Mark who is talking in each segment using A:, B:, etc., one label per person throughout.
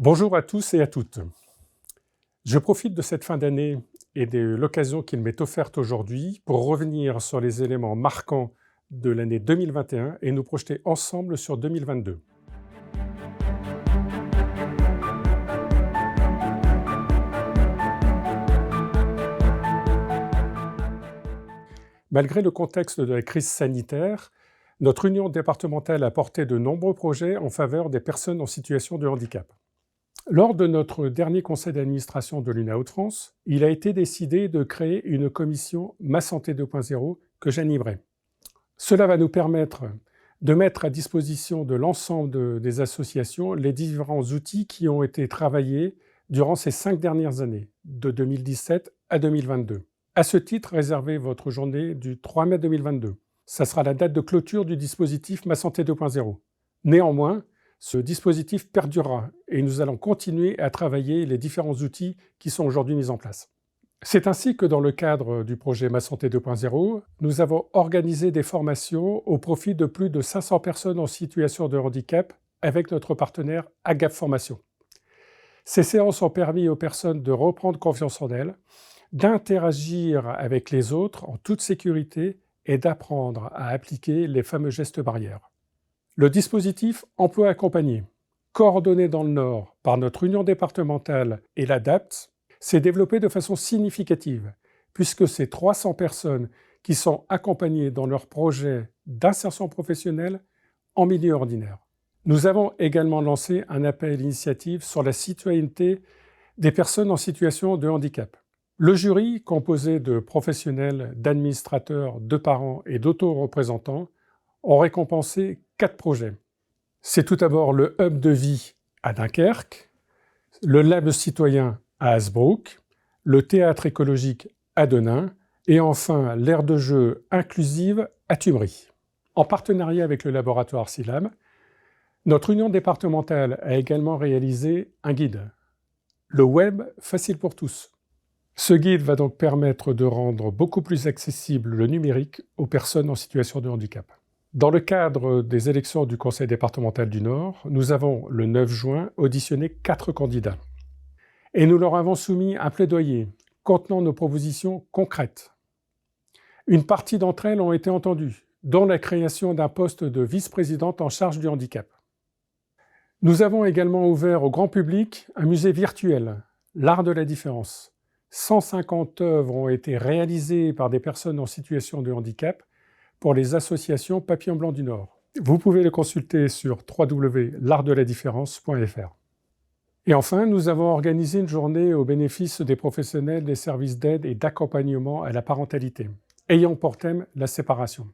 A: Bonjour à tous et à toutes. Je profite de cette fin d'année et de l'occasion qu'il m'est offerte aujourd'hui pour revenir sur les éléments marquants de l'année 2021 et nous projeter ensemble sur 2022. Malgré le contexte de la crise sanitaire, notre union départementale a porté de nombreux projets en faveur des personnes en situation de handicap. Lors de notre dernier conseil d'administration de l'UNA Hauts-de-France, il a été décidé de créer une commission Ma Santé 2.0 que j'animerai. Cela va nous permettre de mettre à disposition de l'ensemble des associations les différents outils qui ont été travaillés durant ces 5 dernières années, de 2017 à 2022. À ce titre, réservez votre journée du 3 mai 2022. Ça sera la date de clôture du dispositif Ma Santé 2.0. Néanmoins, ce dispositif perdurera et nous allons continuer à travailler les différents outils qui sont aujourd'hui mis en place. C'est ainsi que dans le cadre du projet Ma Santé 2.0, nous avons organisé des formations au profit de plus de 500 personnes en situation de handicap avec notre partenaire Agap Formation. Ces séances ont permis aux personnes de reprendre confiance en elles, d'interagir avec les autres en toute sécurité et d'apprendre à appliquer les fameux gestes barrières. Le dispositif Emploi accompagné, coordonné dans le Nord par notre union départementale et l'ADAPT, s'est développé de façon significative, puisque c'est 300 personnes qui sont accompagnées dans leur projet d'insertion professionnelle en milieu ordinaire. Nous avons également lancé un appel à l'initiative sur la citoyenneté des personnes en situation de handicap. Le jury, composé de professionnels, d'administrateurs, de parents et d'auto-représentants, ont récompensé 4 projets. C'est tout d'abord le Hub de vie à Dunkerque, le Lab citoyen à Hasbrook, le Théâtre écologique à Denain et enfin l'aire de jeu inclusive à Tumery. En partenariat avec le laboratoire SILAM, notre union départementale a également réalisé un guide, le Web facile pour tous. Ce guide va donc permettre de rendre beaucoup plus accessible le numérique aux personnes en situation de handicap. Dans le cadre des élections du Conseil départemental du Nord, nous avons, le 9 juin, auditionné 4 candidats. Et nous leur avons soumis un plaidoyer contenant nos propositions concrètes. Une partie d'entre elles ont été entendues, dont la création d'un poste de vice-présidente en charge du handicap. Nous avons également ouvert au grand public un musée virtuel, l'Art de la différence. 150 œuvres ont été réalisées par des personnes en situation de handicap pour les associations Papillon Blanc du Nord. Vous pouvez le consulter sur www.l'artdeladifference.fr. Et enfin, nous avons organisé une journée au bénéfice des professionnels des services d'aide et d'accompagnement à la parentalité, ayant pour thème la séparation,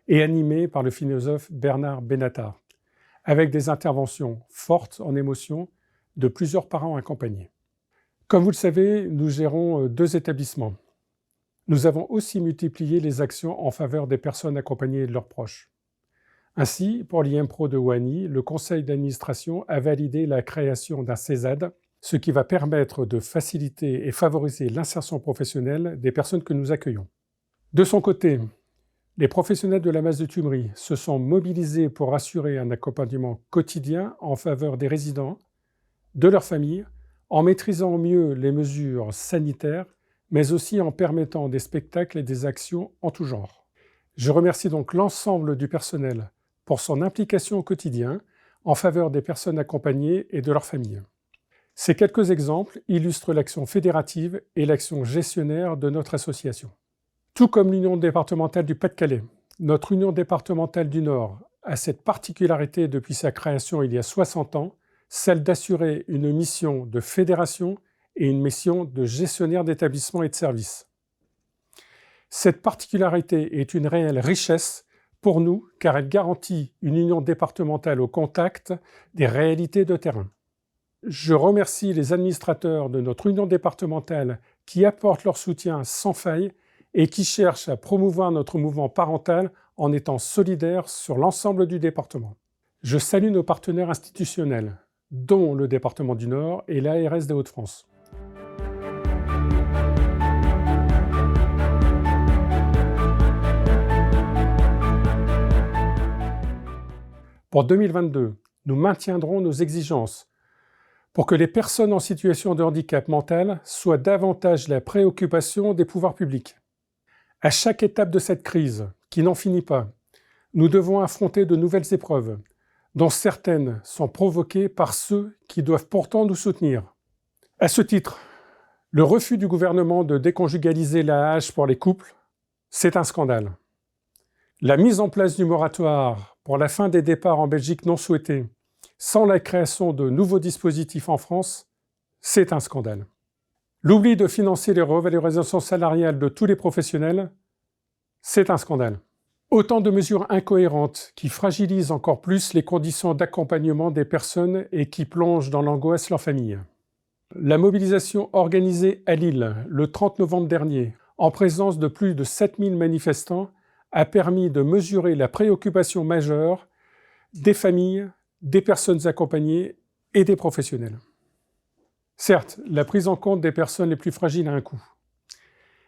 A: et animée par le philosophe Bernard Benatar, avec des interventions fortes en émotion de plusieurs parents accompagnés. Comme vous le savez, nous gérons 2 établissements. Nous avons aussi multiplié les actions en faveur des personnes accompagnées et de leurs proches. Ainsi, pour l'IMPRO de Wany, le conseil d'administration a validé la création d'un CESAD, ce qui va permettre de faciliter et favoriser l'insertion professionnelle des personnes que nous accueillons. De son côté, les professionnels de la Masse de Tumery se sont mobilisés pour assurer un accompagnement quotidien en faveur des résidents, de leurs familles, en maîtrisant au mieux les mesures sanitaires, mais aussi en permettant des spectacles et des actions en tout genre. Je remercie donc l'ensemble du personnel pour son implication au quotidien en faveur des personnes accompagnées et de leurs familles. Ces quelques exemples illustrent l'action fédérative et l'action gestionnaire de notre association. Tout comme l'Union départementale du Pas-de-Calais, notre Union départementale du Nord a cette particularité depuis sa création il y a 60 ans, celle d'assurer une mission de fédération et une mission de gestionnaire d'établissements et de services. Cette particularité est une réelle richesse pour nous car elle garantit une union départementale au contact des réalités de terrain. Je remercie les administrateurs de notre union départementale qui apportent leur soutien sans faille et qui cherchent à promouvoir notre mouvement parental en étant solidaires sur l'ensemble du département. Je salue nos partenaires institutionnels, dont le département du Nord et l'ARS des Hauts-de-France. Pour 2022, nous maintiendrons nos exigences pour que les personnes en situation de handicap mental soient davantage la préoccupation des pouvoirs publics. À chaque étape de cette crise, qui n'en finit pas, nous devons affronter de nouvelles épreuves, dont certaines sont provoquées par ceux qui doivent pourtant nous soutenir. À ce titre, le refus du gouvernement de déconjugaliser l'AAH pour les couples, c'est un scandale. La mise en place du moratoire pour la fin des départs en Belgique non souhaités, sans la création de nouveaux dispositifs en France, c'est un scandale. L'oubli de financer les revalorisations salariales de tous les professionnels, c'est un scandale. Autant de mesures incohérentes qui fragilisent encore plus les conditions d'accompagnement des personnes et qui plongent dans l'angoisse leurs familles. La mobilisation organisée à Lille le 30 novembre dernier, en présence de plus de 7000 manifestants, a permis de mesurer la préoccupation majeure des familles, des personnes accompagnées et des professionnels. Certes, la prise en compte des personnes les plus fragiles a un coût.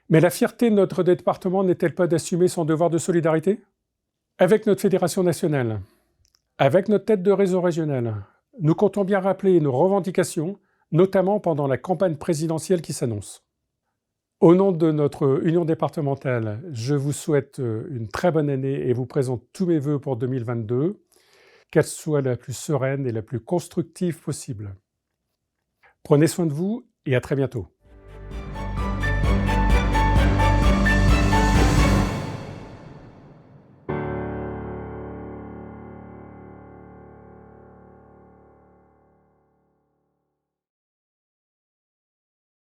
A: Mais la fierté de notre département n'est-elle pas d'assumer son devoir de solidarité? Avec notre fédération nationale, avec notre tête de réseau régional, nous comptons bien rappeler nos revendications, notamment pendant la campagne présidentielle qui s'annonce. Au nom de notre union départementale, je vous souhaite une très bonne année et vous présente tous mes vœux pour 2022, qu'elle soit la plus sereine et la plus constructive possible. Prenez soin de vous et à très bientôt.